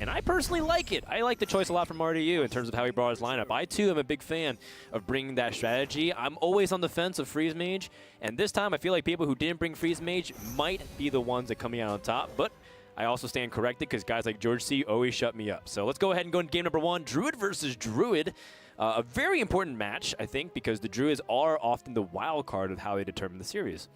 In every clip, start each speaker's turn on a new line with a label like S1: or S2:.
S1: And I personally like it. I like the choice a lot from RDU in terms of how he brought his lineup. I, too, am a big fan of bringing that strategy. I'm always on the fence of Freeze Mage, and this time I feel like people who didn't bring Freeze Mage might be the ones that coming out on top, but I also stand corrected because guys like George C always shut me up. So let's go ahead and go into game number 1, Druid versus Druid. A very important match, I think, because the Druids are often the wild card of how they determine the series.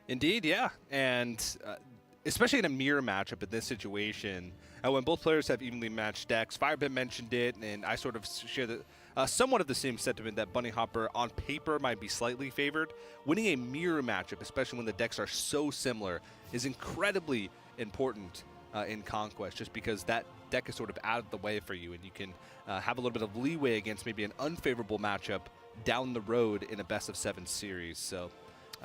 S2: Indeed, yeah. And especially in a mirror matchup in this situation, when both players have evenly matched decks, Firebit mentioned it, and I sort of share somewhat of the same sentiment that Bennyhoppor on paper might be slightly favored. Winning a mirror matchup, especially when the decks are so similar, is incredibly important in Conquest, just because that deck is sort of out of the way for you, and you can have a little bit of leeway against maybe an unfavorable matchup down the road in a best-of-7 series. So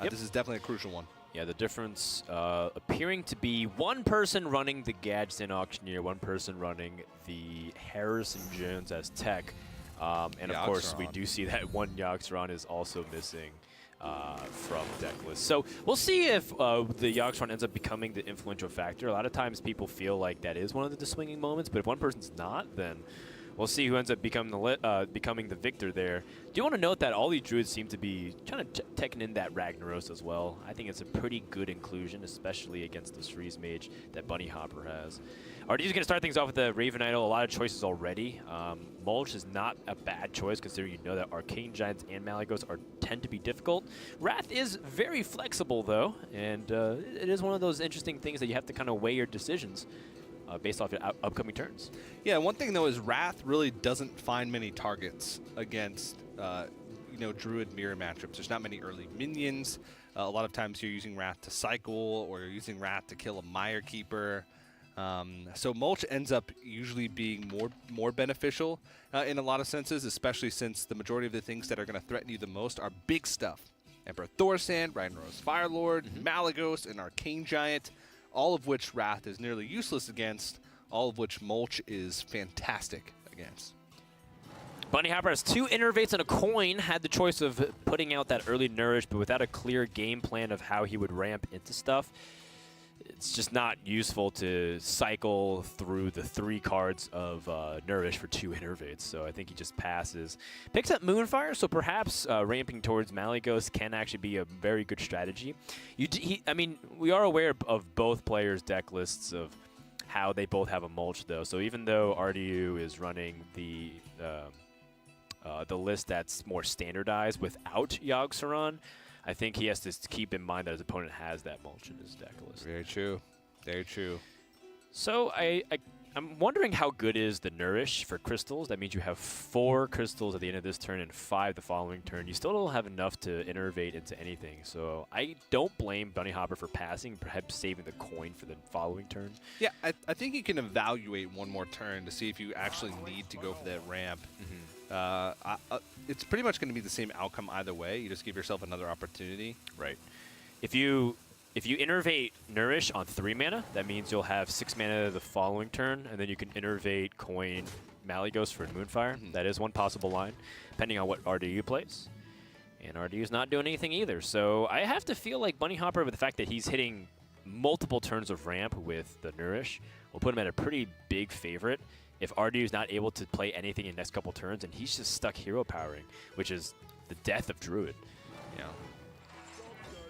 S2: this is definitely a crucial one.
S1: Yeah, the difference appearing to be one person running the Gadsden Auctioneer, one person running the Harrison Jones as tech. And of course, we do see that one Yoxron is also missing from deck list. So we'll see if the Yoxron ends up becoming the influential factor. A lot of times people feel like that is one of the swinging moments, but if one person's not, then we'll see who ends up becoming the victor there. Do you want to note that all these Druids seem to be trying to teching in that Ragnaros as well? I think it's a pretty good inclusion, especially against this Freeze Mage that Bennyhoppor has. RDU's going to start things off with the Raven Idol. A lot of choices already. Mulch is not a bad choice, considering you know that Arcane Giants and Malygos tend to be difficult. Wrath is very flexible, though, and it is one of those interesting things that you have to kind of weigh your decisions based off your upcoming turns.
S2: Yeah, one thing, though, is Wrath really doesn't find many targets against Druid mirror matchups. There's not many early minions. A lot of times you're using Wrath to cycle, or you're using Wrath to kill a Mire Keeper. So Mulch ends up usually being more beneficial in a lot of senses, especially since the majority of the things that are going to threaten you the most are big stuff. Emperor Thorsand, Ragnaros Firelord, Malygos, and Arcane Giant, all of which Wrath is nearly useless against, all of which Mulch is fantastic against.
S1: Bennyhoppor has 2 Innervates and a coin, had the choice of putting out that early Nourish, but without a clear game plan of how he would ramp into stuff. It's just not useful to cycle through the 3 cards of Nourish for 2 Innervates, so I think he just passes. Picks up Moonfire, so perhaps ramping towards Malygos can actually be a very good strategy. I mean, we are aware of both players' deck lists of how they both have a Mulch, though. So even though RDU is running the list that's more standardized without Yogg-Saron, I think he has to keep in mind that his opponent has that Mulch in his deck list.
S2: Very true. Very true.
S1: So I'm wondering how good is the Nourish for crystals. That means you have 4 crystals at the end of this turn and 5 the following turn. You still don't have enough to innervate into anything. So I don't blame Bennyhoppor for passing, perhaps saving the coin for the following turn.
S2: Yeah, I think you can evaluate one more turn to see if you actually need to go for that ramp. It's pretty much going to be the same outcome either way. You just give yourself another opportunity.
S1: Right. If you innervate Nourish on 3 mana, that means you'll have 6 mana the following turn, and then you can innervate coin Malygos for Moonfire. That is one possible line, depending on what RDU plays. And RDU's not doing anything either. So I have to feel like Bennyhoppor, with the fact that he's hitting multiple turns of ramp with the Nourish, will put him at a pretty big favorite if RDU is not able to play anything in the next couple turns, and he's just stuck hero powering, which is the death of Druid.
S2: Yeah.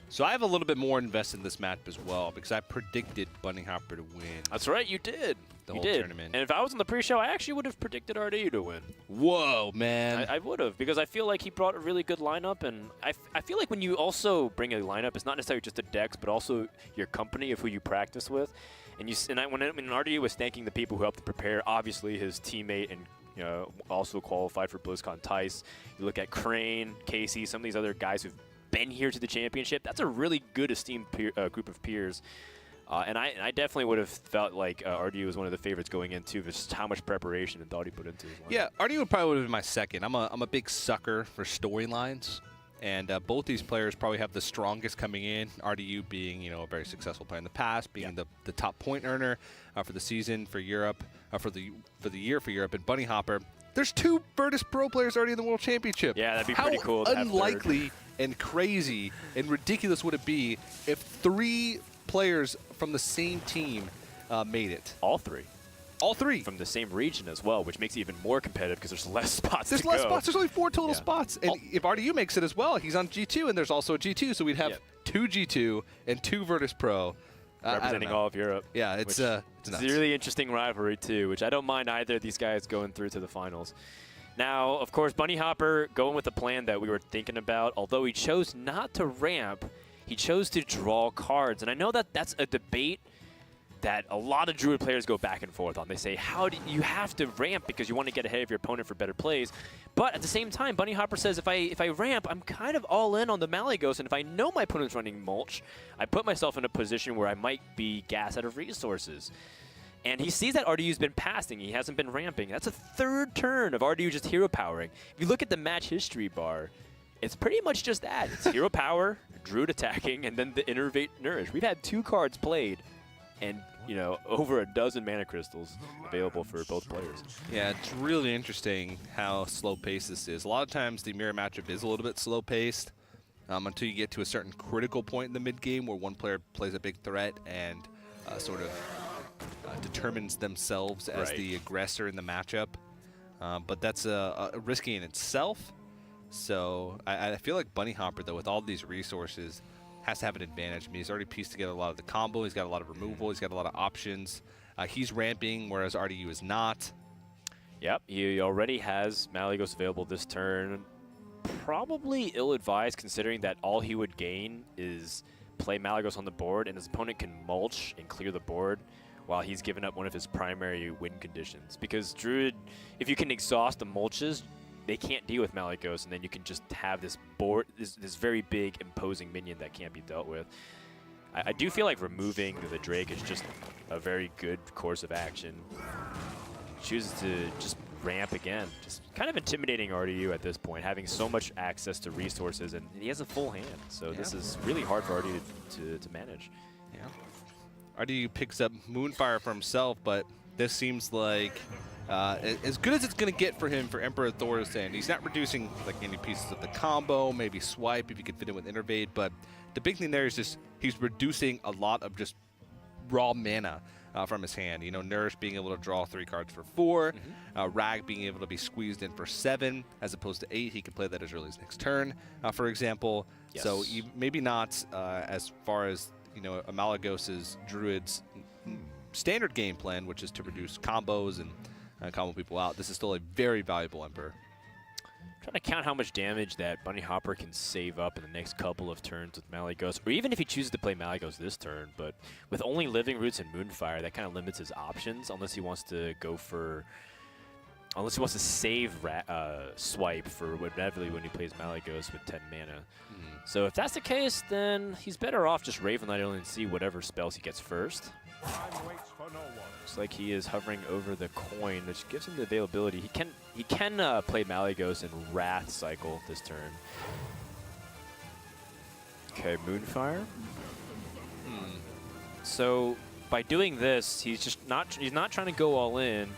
S2: So I have a little bit more invested in this match as well, because I predicted Bennyhoppor to win.
S1: That's right, you did.
S2: The whole tournament.
S1: And if I was on the pre-show, I actually would have predicted RDU to win.
S2: Whoa, man.
S1: I would have, because I feel like he brought a really good lineup, and I feel like when you also bring a lineup, it's not necessarily just the decks, but also your company of who you practice with. And when RDU was thanking the people who helped to prepare, obviously his teammate and also qualified for BlizzCon Tice. You look at Crane, Casey, some of these other guys who've been here to the championship. That's a really good esteemed group of peers. And I definitely would have felt like RDU was one of the favorites going into just how much preparation and thought he put into his lineup.
S2: Yeah, RDU probably would have been my second. I'm a big sucker for storylines. And both these players probably have the strongest coming in. RDU being, a very successful player in the past, being the top point earner for the season for Europe, for the year for Europe. And Bennyhoppor, there's 2 Virtus Pro players already in the World Championship.
S1: Yeah, that'd be pretty cool.
S2: How unlikely and crazy and ridiculous would it be if 3 players from the same team made it?
S1: All 3.
S2: All three.
S1: From the same region as well, which makes it even more competitive because there's less spots
S2: There's
S1: to
S2: less
S1: go.
S2: spots. There's only 4 total spots. And if RDU makes it as well, he's on G2, and there's also a G2. So we'd have 2 G2 and 2 Virtus Pro.
S1: Representing all of Europe.
S2: Yeah, it's
S1: nuts. A really interesting rivalry, too, which I don't mind either of these guys going through to the finals. Now, of course, Bennyhoppor going with the plan that we were thinking about, although he chose not to ramp, he chose to draw cards. And I know that that's a debate that a lot of Druid players go back and forth on. They say, how do you have to ramp because you want to get ahead of your opponent for better plays. But at the same time, Bennyhoppor says, if I ramp, I'm kind of all in on the Malygos, and if I know my opponent's running mulch, I put myself in a position where I might be gas out of resources. And he sees that RDU's been passing. He hasn't been ramping. That's a 3rd turn of RDU just hero powering. If you look at the match history bar, it's pretty much just that. It's hero power, Druid attacking, and then the Innervate Nourish. We've had 2 cards played, and over a dozen mana crystals available for both players.
S2: Yeah, it's really interesting how slow-paced this is. A lot of times the mirror matchup is a little bit slow-paced until you get to a certain critical point in the mid-game where one player plays a big threat and sort of determines themselves as the aggressor in the matchup. But that's risky in itself. So I feel like Bennyhoppor, though, with all these resources, has to have an advantage. I mean, he's already pieced together a lot of the combo. He's got a lot of removal. He's got a lot of options. He's ramping, whereas RDU is not.
S1: Yep, he already has Malygos available this turn. Probably ill-advised, considering that all he would gain is play Malygos on the board, and his opponent can mulch and clear the board while he's given up one of his primary win conditions. Because Druid, if you can exhaust the mulches, they can't deal with Malygos, and then you can just have this board, this very big, imposing minion that can't be dealt with. I do feel like removing the Drake is just a very good course of action. Chooses to just ramp again. Just kind of intimidating RDU at this point, having so much access to resources, and he has a full hand. So this is really hard for RDU to manage.
S2: Yeah. RDU picks up Moonfire for himself, but this seems like as good as it's going to get for him for Emperor Thorstein. He's not reducing like any pieces of the combo, maybe swipe if you could fit in with Innervate, but the big thing there is just he's reducing a lot of just raw mana from his hand. Nourish being able to draw 3 cards for 4, Rag being able to be squeezed in for 7 as opposed to 8. He can play that as early as next turn, for example. Yes. So maybe not as far as a Malygos' Druid's standard game plan, which is to reduce combos and combo people out. This is still a very valuable Emperor.
S1: I'm trying to count how much damage that Bennyhoppor can save up in the next couple of turns with Malygos, or even if he chooses to play Malygos this turn. But with only Living Roots and Moonfire, that kind of limits his options unless he wants to go for, unless he wants to save swipe for inevitably when he plays Malygos with 10 mana. So if that's the case, then he's better off just Raven Knight and see whatever spells he gets first. Looks like he is hovering over the coin, which gives him the availability. He can play Malygos and Wrath cycle this turn. Okay, Moonfire. So by doing this, he's not trying to go all in,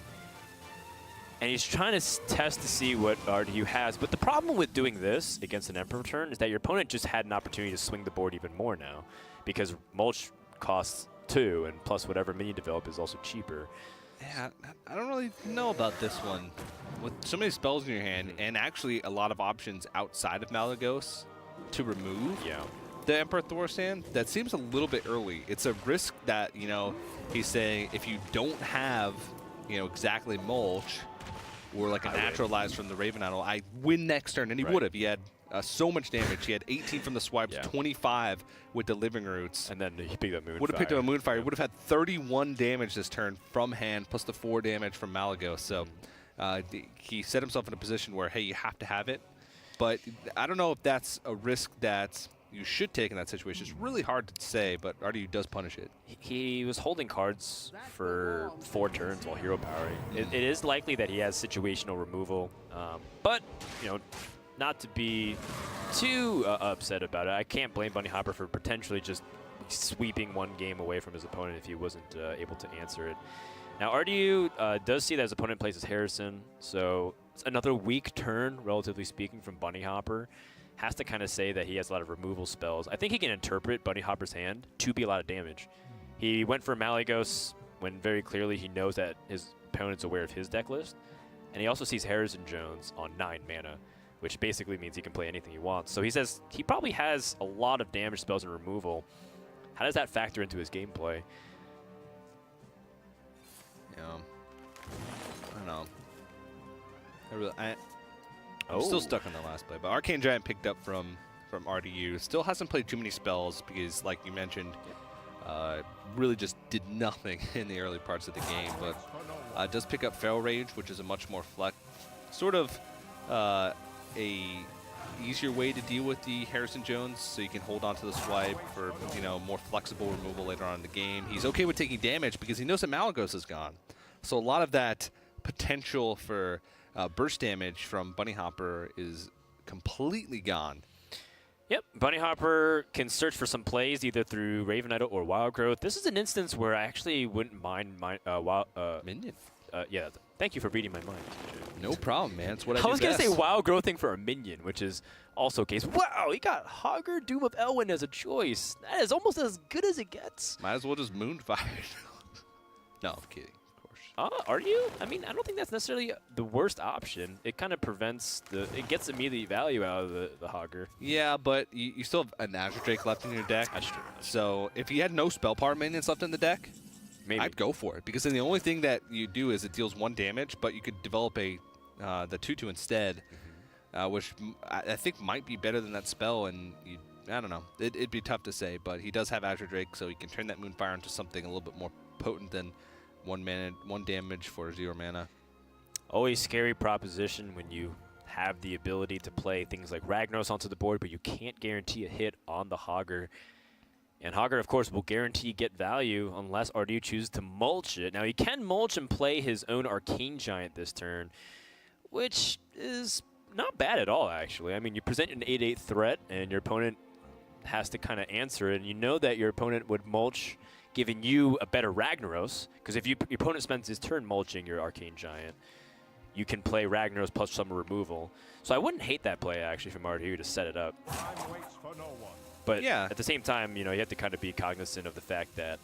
S1: and he's trying to test to see what RDU has. But the problem with doing this against an Emperor turn is that your opponent just had an opportunity to swing the board even more now, because mulch costs 2, and plus whatever minion develop is also cheaper.
S2: Yeah, I don't really know about this one. With so many spells in your hand, and actually a lot of options outside of Malygos to remove the Emperor Thorstein, that seems a little bit early. It's a risk that, he's saying if you don't have, exactly mulch, or like a naturalize from the Raven Idol, I win next turn, and he would have. He had so much damage. He had 18 from the swipes, 25 with the Living Roots.
S1: And then he picked up Moonfire.
S2: Would have picked up a Moonfire. He would have had 31 damage this turn from hand, plus the 4 damage from Malygos. So he set himself in a position where, hey, you have to have it. But I don't know if that's a risk that you should take in that situation. It's really hard to say, but RDU does punish it.
S1: He was holding cards for 4 turns while hero powering. It is likely that he has situational removal, but not to be too upset about it. I can't blame Bennyhoppor for potentially just sweeping one game away from his opponent if he wasn't able to answer it. Now RDU does see that his opponent plays as Harrison, so it's another weak turn, relatively speaking, from Bennyhoppor. Has to kind of say that he has a lot of removal spells. I think he can interpret Bennyhoppor's hand to be a lot of damage. He went for Malygos when very clearly he knows that his opponent's aware of his deck list. And he also sees Harrison Jones on 9 mana, which basically means he can play anything he wants. So he says he probably has a lot of damage spells and removal. How does that factor into his gameplay?
S2: Yeah. I don't know. I'm still stuck on the last play, but Arcane Giant picked up from RDU. Still hasn't played too many spells because, like you mentioned, really just did nothing in the early parts of the game. But does pick up Feral Rage, which is a much more sort of a easier way to deal with the Harrison Jones, so you can hold on to the swipe for more flexible removal later on in the game. He's okay with taking damage because he knows that Malygos is gone. So a lot of that potential for burst damage from Bennyhoppor is completely gone.
S1: Yep, Bennyhoppor can search for some plays either through Raven Idol or Wild Growth. This is an instance where I actually wouldn't mind
S2: Minion.
S1: Yeah, thank you for reading my mind.
S2: No problem, man. It's what I do
S1: I was going to say
S2: best.
S1: Wild Growthing for a minion, which is also case. Wow, he got Hogger, Doom of Elwyn as a choice. That is almost as good as it gets.
S2: Might as well just Moonfire. No, I'm kidding.
S1: Are you? I mean, I don't think that's necessarily the worst option. It kind of prevents it gets immediate value out of the Hogger.
S2: Yeah, but you still have an Azure Drake left in your deck.
S1: That's true.
S2: So if you had no spell power minions left in the deck,
S1: maybe
S2: I'd go for it, because then the only thing that you do is it deals 1 damage, but you could develop the 2/2 instead, which I think might be better than that spell. And I don't know. It'd be tough to say, but he does have Azure Drake, so he can turn that Moonfire into something a little bit more potent than 1 damage for 0 mana.
S1: Always scary proposition when you have the ability to play things like Ragnaros onto the board, but you can't guarantee a hit on the Hogger. And Hogger, of course, will guarantee get value unless RDU chooses to mulch it. Now, he can mulch and play his own Arcane Giant this turn, which is not bad at all, actually. I mean, you present an 8/8 threat, and your opponent has to kind of answer it. And you know that your opponent would mulch, giving you a better Ragnaros, because if your opponent spends his turn mulching your Arcane Giant, you can play Ragnaros plus some removal. So I wouldn't hate that play, actually, from RDU to set it up. But
S2: yeah,
S1: at the same time, you have to kind of be cognizant of the fact that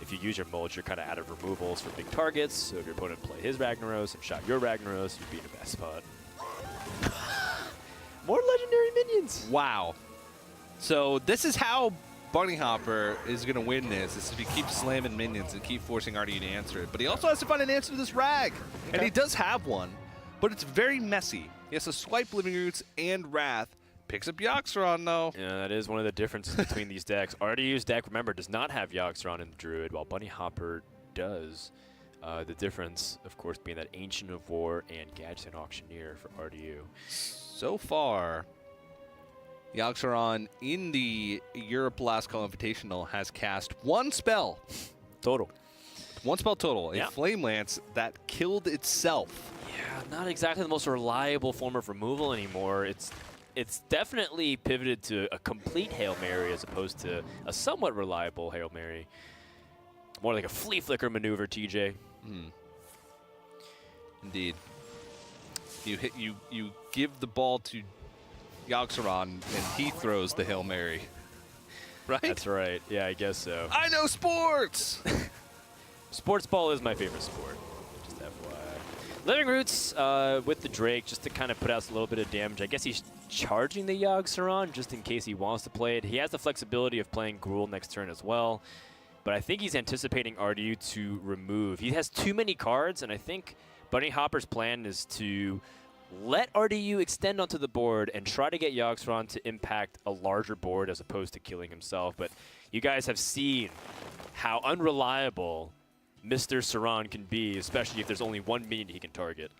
S1: if you use your mulch, you're kind of out of removals for big targets. So if your opponent play his Ragnaros and shot your Ragnaros, you'd be in a bad spot. More legendary minions!
S2: Wow. So this is how Bennyhoppor is going to win this, is if he keeps slamming minions and keep forcing RDU to answer it. But he also has to find an answer to this Rag. Okay. And he does have one, but it's very messy. He has to swipe Living Roots and Wrath. Picks up Yoxeron, though.
S1: Yeah, that is one of the differences between these decks. RDU's deck, remember, does not have Yoxeron in the Druid, while Bennyhoppor does. The difference, of course, being that Ancient of War and Georgec and Auctioneer for RDU.
S2: So far, Yoxeron in the Europe Last Call Invitational has cast 1 spell.
S1: Total.
S2: 1 spell total.
S1: Yeah.
S2: A Flame Lance that killed itself.
S1: Yeah, not exactly the most reliable form of removal anymore. It's definitely pivoted to a complete Hail Mary as opposed to a somewhat reliable Hail Mary. More like a flea flicker maneuver, TJ.
S2: Indeed. You give the ball to Yoxeron and he throws the Hail Mary. Right?
S1: That's right. Yeah, I guess so.
S2: I know sports!
S1: Sports ball is my favorite sport. Just FYI. Living Roots with the Drake, just to kind of put out a little bit of damage. I guess he's charging the Yoxeron just in case he wants to play it. He has the flexibility of playing Gruul next turn as well. But I think he's anticipating RDU to remove. He has too many cards, and I think Bennyhoppor's plan is to let RDU extend onto the board and try to get Yoxeron to impact a larger board as opposed to killing himself. But you guys have seen how unreliable Mr. Saran can be, especially if there's only 1 minion he can target.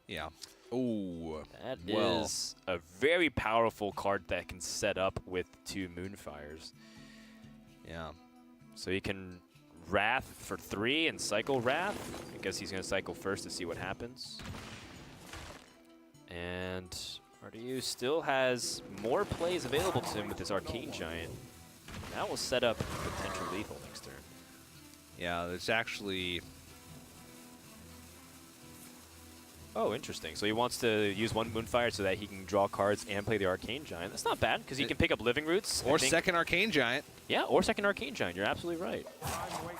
S2: Yeah. Oh,
S1: that is a very powerful card that can set up with 2 Moonfires.
S2: Yeah.
S1: So he can Wrath for 3 and cycle Wrath. I guess he's going to cycle first to see what happens. And RDU still has more plays available to him with his Arcane Giant. That will set up potential lethal next turn.
S2: Yeah, there's actually...
S1: Oh, interesting. So he wants to use 1 Moonfire so that he can draw cards and play the Arcane Giant. That's not bad, because he can pick up Living Roots.
S2: Or second Arcane Giant.
S1: Yeah, or second Arcane Giant. You're absolutely right.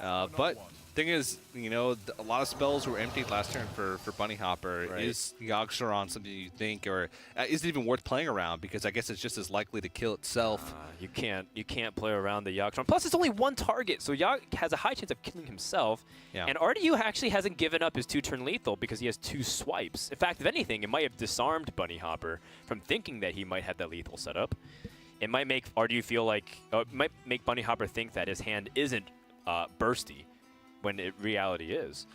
S2: But Thing is, you know, a lot of spells were emptied last turn for Bennyhoppor.
S1: Right.
S2: Is Yogg-Saron something you think, or is it even worth playing around? Because I guess it's just as likely to kill itself.
S1: You can't play around the Yogg-Saron. Plus, it's only one target, so Yogg has a high chance of killing himself.
S2: Yeah.
S1: And RDU actually hasn't given up his 2-turn lethal because he has 2 swipes. In fact, if anything, it might have disarmed Bennyhoppor from thinking that he might have that lethal setup. It might make RDU feel like, it might make Bennyhoppor think that his hand isn't bursty, when it reality is.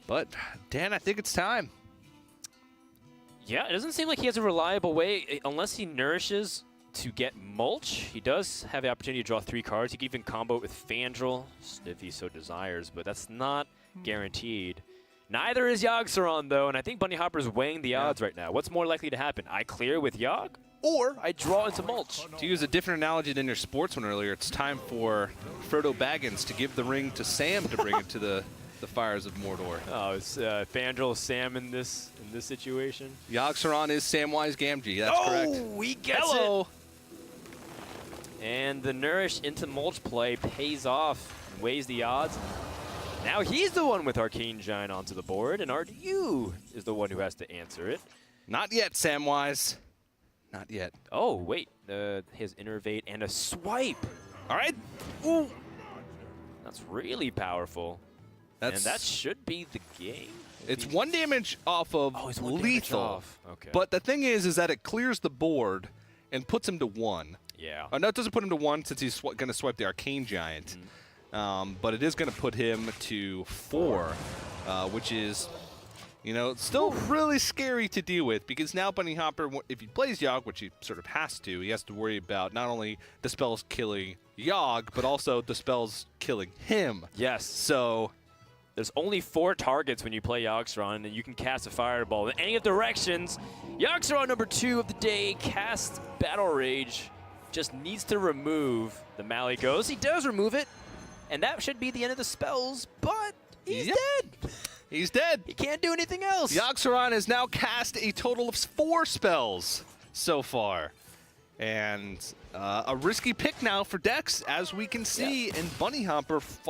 S2: But, Dan, I think it's time.
S1: Yeah, it doesn't seem like he has a reliable way, unless he nourishes to get mulch. He does have the opportunity to draw 3 cards. He can even combo it with Fandral if he so desires, but that's not guaranteed. Neither is Yogg-Saron, though, and I think Bennyhoppor is weighing the odds right now. What's more likely to happen? I clear with Yogg, or I draw into mulch?
S2: To use a different analogy than your sports one earlier, it's time for Frodo Baggins to give the ring to Sam to bring it to the fires of Mordor.
S1: Oh, it's Fandral Sam in this situation.
S2: Yogg-Saron is Samwise Gamgee. That's correct.
S1: Oh, he gets it. And the nourish into mulch play pays off, weighs the odds. Now he's the one with Arcane Giant onto the board, and RDU is the one who has to answer it.
S2: Not yet, Samwise. Not yet.
S1: Oh, wait. His Innervate and a swipe.
S2: All right.
S1: Ooh. That's really powerful. And that should be the game.
S2: It's 1 damage off of
S1: it's 1 damage
S2: lethal.
S1: off. Okay.
S2: But the thing is that it clears the board and puts him to 1.
S1: Yeah.
S2: No, it doesn't put him to 1 since he's going to swipe the Arcane Giant. But it is going to put him to 4, which is, you know, still really scary to deal with, because now Bennyhoppor, if he plays Yogg, which he sort of has to, he has to worry about not only the spells killing Yogg, but also the spells killing him.
S1: Yes.
S2: So
S1: there's only 4 targets when you play Yogg-Saron, and you can cast a fireball in any of the directions. Yogg-Saron number 2 of the day, cast Battle Rage, just needs to remove the Malygos. He does remove it, and that should be the end of the spells, but he's dead.
S2: He's dead.
S1: He can't do anything else.
S2: Yogg-Saron has now cast a total of 4 spells so far. And a risky pick now for Dex, as we can see, and Bennyhoppor